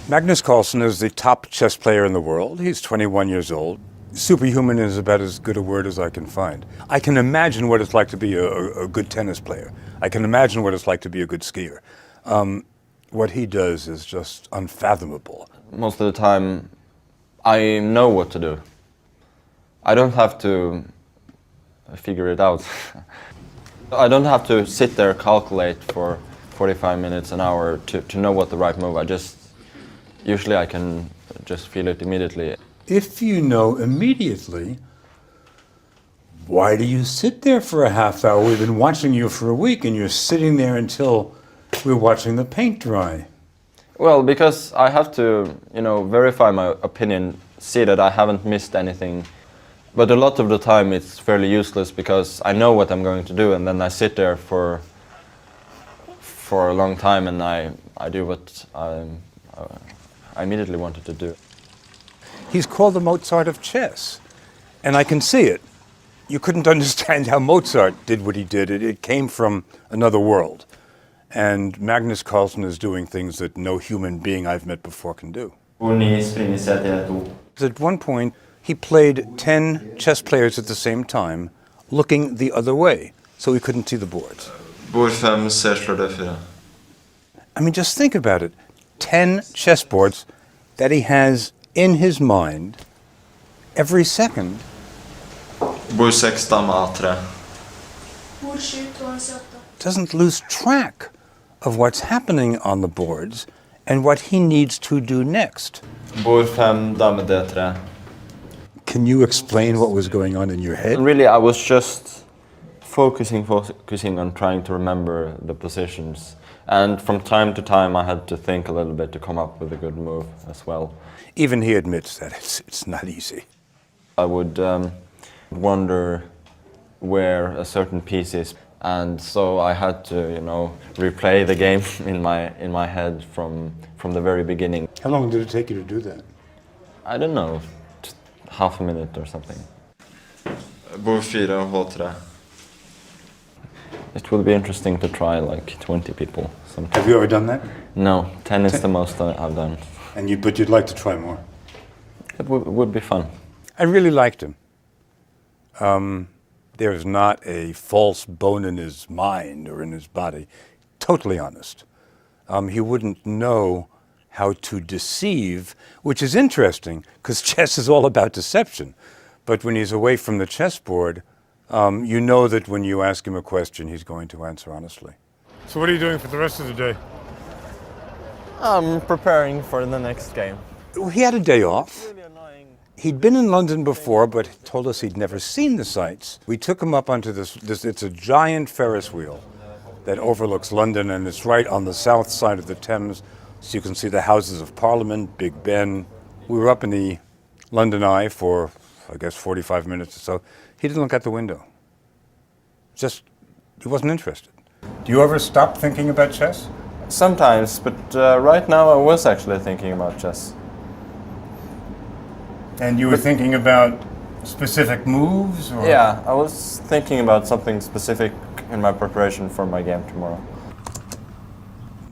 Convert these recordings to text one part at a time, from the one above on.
Magnus Carlsen is the top chess player in the world. He's 21 years old. Superhuman is about as good a word as I can find. I can imagine what it's like to be a good tennis player. I can imagine what it's like to be a good skier. What he does is just unfathomable. Most of the time, I know what to do. I don't have to figure it out. I don't have to sit there calculate for 45 minutes, an hour to know what the right move. Usually I can just feel it immediately. If you know immediately, why do you sit there for a half hour? We've been watching you for a week and you're sitting there until we're watching the paint dry. Well, because I have to, verify my opinion, see that I haven't missed anything. But a lot of the time it's fairly useless because I know what I'm going to do, and then I sit there for a long time and I do what I immediately wanted to do. He's called the Mozart of chess, and I can see it. You couldn't understand how Mozart did what he did. It came from another world. And Magnus Carlsen is doing things that no human being I've met before can do. At one point, he played 10 chess players at the same time, looking the other way, so he couldn't see the boards. I mean, just think about it. 10 chessboards that he has in his mind every second. Doesn't lose track of what's happening on the boards and what he needs to do next. Can you explain what was going on in your head? Really, I was just focusing on trying to remember the positions. And from time to time I had to think a little bit to come up with a good move as well. Even he admits that it's not easy. I would wonder where a certain piece is, and so I had to, replay the game in my head from the very beginning. How long did it take you to do that? I don't know, just half a minute or something. It would be interesting to try like 20 people sometime. Have you ever done that? No, 10 is the most I've done. But you'd like to try more? It would be fun. I really liked him. There's not a false bone in his mind or in his body. Totally honest. He wouldn't know how to deceive, which is interesting because chess is all about deception. But when he's away from the chessboard, you know that when you ask him a question, he's going to answer honestly. So what are you doing for the rest of the day? I'm preparing for the next game. He had a day off. He'd been in London before, but told us he'd never seen the sights. We took him up onto this, it's a giant Ferris wheel that overlooks London, and it's right on the south side of the Thames, so you can see the Houses of Parliament, Big Ben. We were up in the London Eye for, I guess, 45 minutes or so. He didn't look out the window. He wasn't interested. Do you ever stop thinking about chess? Sometimes, but right now I was actually thinking about chess. And you were thinking about specific moves? Or? Yeah, I was thinking about something specific in my preparation for my game tomorrow.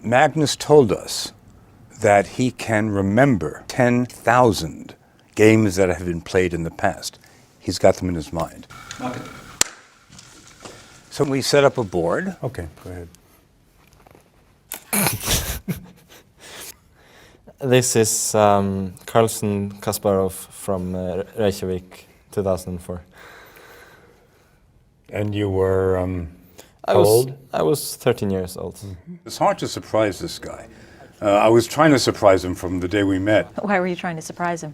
Magnus told us that he can remember 10,000 games that have been played in the past. He's got them in his mind. Okay. So we set up a board. Okay, go ahead. This is Garry Kasparov from Reykjavik, 2004. And you were old? I was 13 years old. Mm-hmm. It's hard to surprise this guy. I was trying to surprise him from the day we met. Why were you trying to surprise him?